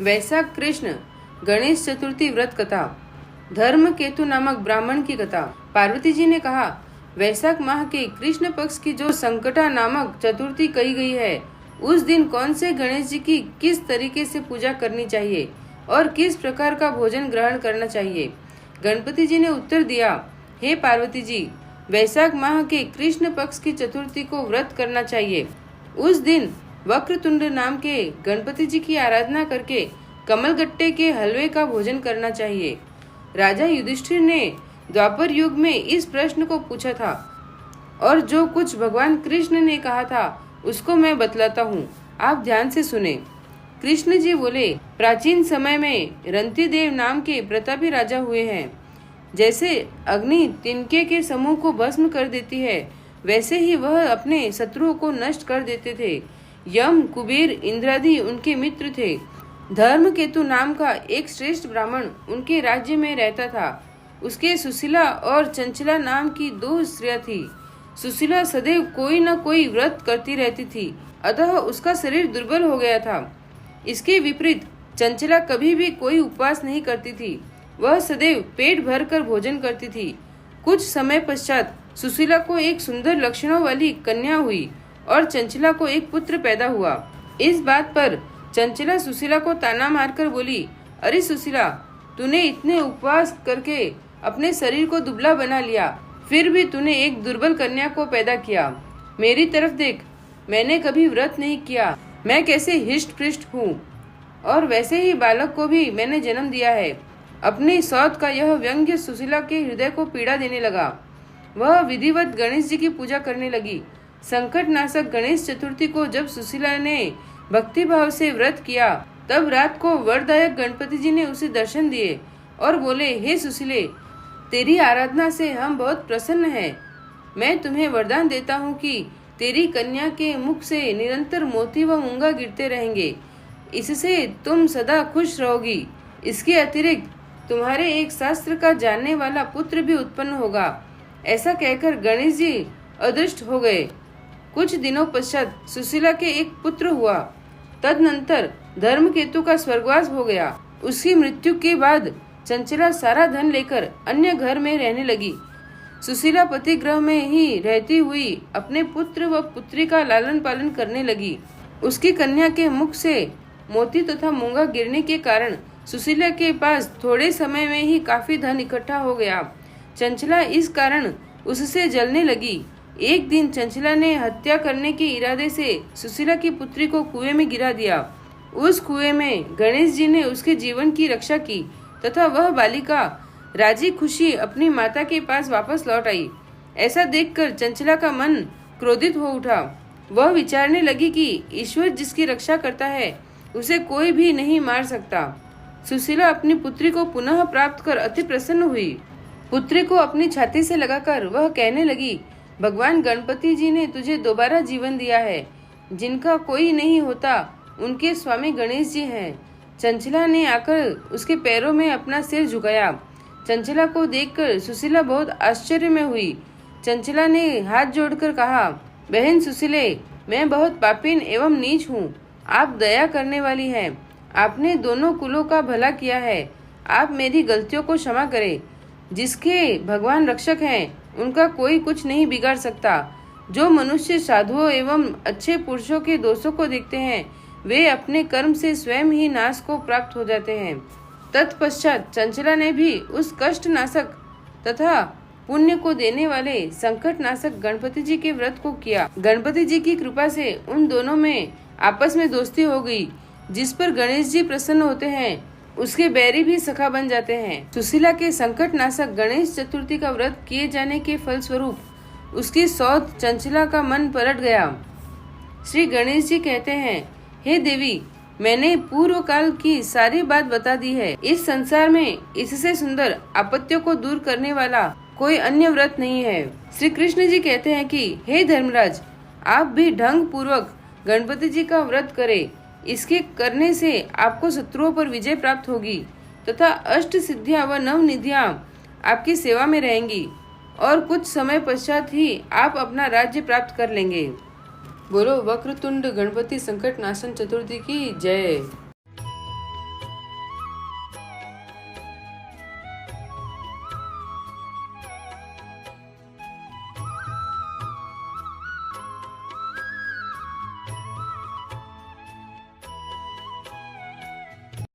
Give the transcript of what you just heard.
वैशाख कृष्ण गणेश चतुर्थी व्रत कथा। धर्म केतु नामक ब्राह्मण की कथा। पार्वती जी ने कहा, वैशाख माह के कृष्ण पक्ष की जो संकटा नामक चतुर्थी कही गई है, उस दिन कौन से गणेश जी की किस तरीके से पूजा करनी चाहिए और किस प्रकार का भोजन ग्रहण करना चाहिए। गणपति जी ने उत्तर दिया, हे पार्वती जी, वैशाख माह के कृष्ण पक्ष की चतुर्थी को व्रत करना चाहिए। उस दिन वक्रतुंड नाम के गणपति जी की आराधना करके कमलगट्टे के हलवे का भोजन करना चाहिए। राजा युधिष्ठिर ने द्वापर युग में इस प्रश्न को पूछा था और जो कुछ भगवान कृष्ण ने कहा था उसको मैं बतलाता हूँ, आप ध्यान से सुने। कृष्ण जी बोले, प्राचीन समय में रंतिदेव नाम के प्रतापी राजा हुए हैं। जैसे अग्नि तिनके के समूह को भस्म कर देती है, वैसे ही वह अपने शत्रुओं को नष्ट कर देते थे। यम, कुबेर, इंद्रादि उनके मित्र थे। धर्म केतु नाम का एक श्रेष्ठ ब्राह्मण उनके राज्य में रहता था। उसके सुशीला और चंचला नाम की 2 स्त्रियां थी। सुशीला सदैव कोई न कोई व्रत करती रहती थी, अतः उसका शरीर दुर्बल हो गया था। इसके विपरीत चंचला कभी भी कोई उपवास नहीं करती थी, वह सदैव पेट भर कर भोजन करती थी। कुछ समय पश्चात सुशीला को एक सुंदर लक्षणों वाली कन्या हुई और चंचला को एक पुत्र पैदा हुआ। इस बात पर चंचला सुशीला को ताना मारकर बोली, अरे सुशीला, तूने इतने उपवास करके अपने शरीर को दुबला बना लिया, फिर भी तूने एक दुर्बल कन्या को पैदा किया। मेरी तरफ देख, मैंने कभी व्रत नहीं किया, मैं कैसे हिष्ट पृष्ट हूँ, और वैसे ही बालक को भी मैंने जन्म दिया है। अपनी सौत का यह व्यंग्य सुशीला के हृदय को पीड़ा देने लगा। वह विधिवत गणेश जी की पूजा करने लगी। संकट नाशक गणेश चतुर्थी को जब सुशीला ने भक्ति भाव से व्रत किया, तब रात को वरदायक गणपति जी ने उसे दर्शन दिए और बोले, हे सुशीले, तेरी आराधना से हम बहुत प्रसन्न हैं। मैं तुम्हें वरदान देता हूँ कि तेरी कन्या के मुख से निरंतर मोती व मूंगा गिरते रहेंगे, इससे तुम सदा खुश रहोगी। इसके अतिरिक्त तुम्हारे एक शास्त्र का जानने वाला पुत्र भी उत्पन्न होगा। ऐसा कहकर गणेश जी अदृष्ट हो गए। कुछ दिनों पश्चात सुशीला के एक पुत्र हुआ। तदनंतर धर्मकेतु का स्वर्गवास हो गया। उसकी मृत्यु के बाद चंचला सारा धन लेकर अन्य घर में रहने लगी। सुशीला पति गृह में ही रहती हुई अपने पुत्र व पुत्री का लालन पालन करने लगी। उसकी कन्या के मुख से मोती तथा मूंगा गिरने के कारण सुशीला के पास थोड़े समय में ही काफी धन इकट्ठा हो गया। चंचला इस कारण उससे जलने लगी। एक दिन चंचला ने हत्या करने के इरादे से सुशीला की पुत्री को कुएं में गिरा दिया। उस कुएं में गणेश जी ने उसके जीवन की रक्षा की तथा वह बालिका राजी खुशी अपनी माता के पास वापस लौट आई। ऐसा देखकर चंचला का मन क्रोधित हो उठा। वह विचारने लगी कि ईश्वर जिसकी रक्षा करता है, उसे कोई भी नहीं मार सकता। सुशीला अपनी पुत्री को पुनः प्राप्त कर अति प्रसन्न हुई। पुत्री को अपनी छाती से लगाकर वह कहने लगी, भगवान गणपति जी ने तुझे दोबारा जीवन दिया है। जिनका कोई नहीं होता, उनके स्वामी गणेश जी हैं। चंचला ने आकर उसके पैरों में अपना सिर झुकाया। चंचला को देखकर सुशीला बहुत आश्चर्य में हुई। चंचला ने हाथ जोड़कर कहा, बहन सुशीले, मैं बहुत पापीन एवं नीच हूँ। आप दया करने वाली हैं। आपने दोनों कुलों का भला किया है। आप मेरी गलतियों को क्षमा करें। जिसके भगवान रक्षक हैं, उनका कोई कुछ नहीं बिगाड़ सकता। जो मनुष्य साधुओं एवं अच्छे पुरुषों के दोषों को देखते हैं, वे अपने कर्म से स्वयं ही नाश को प्राप्त हो जाते हैं। तत्पश्चात चंचला ने भी उस कष्ट नाशक तथा पुण्य को देने वाले संकट नाशक गणपति जी के व्रत को किया। गणपति जी की कृपा से उन दोनों में आपस में दोस्ती हो गई। जिस पर गणेश जी प्रसन्न होते हैं, उसके बैरी भी सखा बन जाते हैं। सुशीला के संकट नाशक गणेश चतुर्थी का व्रत किए जाने के फलस्वरूप उसकी सौत चंचला का मन पलट गया। श्री गणेश जी कहते हैं, हे देवी, मैंने पूर्व काल की सारी बात बता दी है। इस संसार में इससे सुंदर आपत्तियों को दूर करने वाला कोई अन्य व्रत नहीं है। श्री कृष्ण जी कहते हैं कि हे धर्मराज, आप भी ढंग पूर्वक गणपति जी का व्रत करें। इसके करने से आपको शत्रुओं पर विजय प्राप्त होगी तथा अष्ट सिद्धियां व नव निधियां आपकी सेवा में रहेंगी और कुछ समय पश्चात ही आप अपना राज्य प्राप्त कर लेंगे। बोलो वक्रतुंड गणपति संकट नाशन चतुर्थी की जय।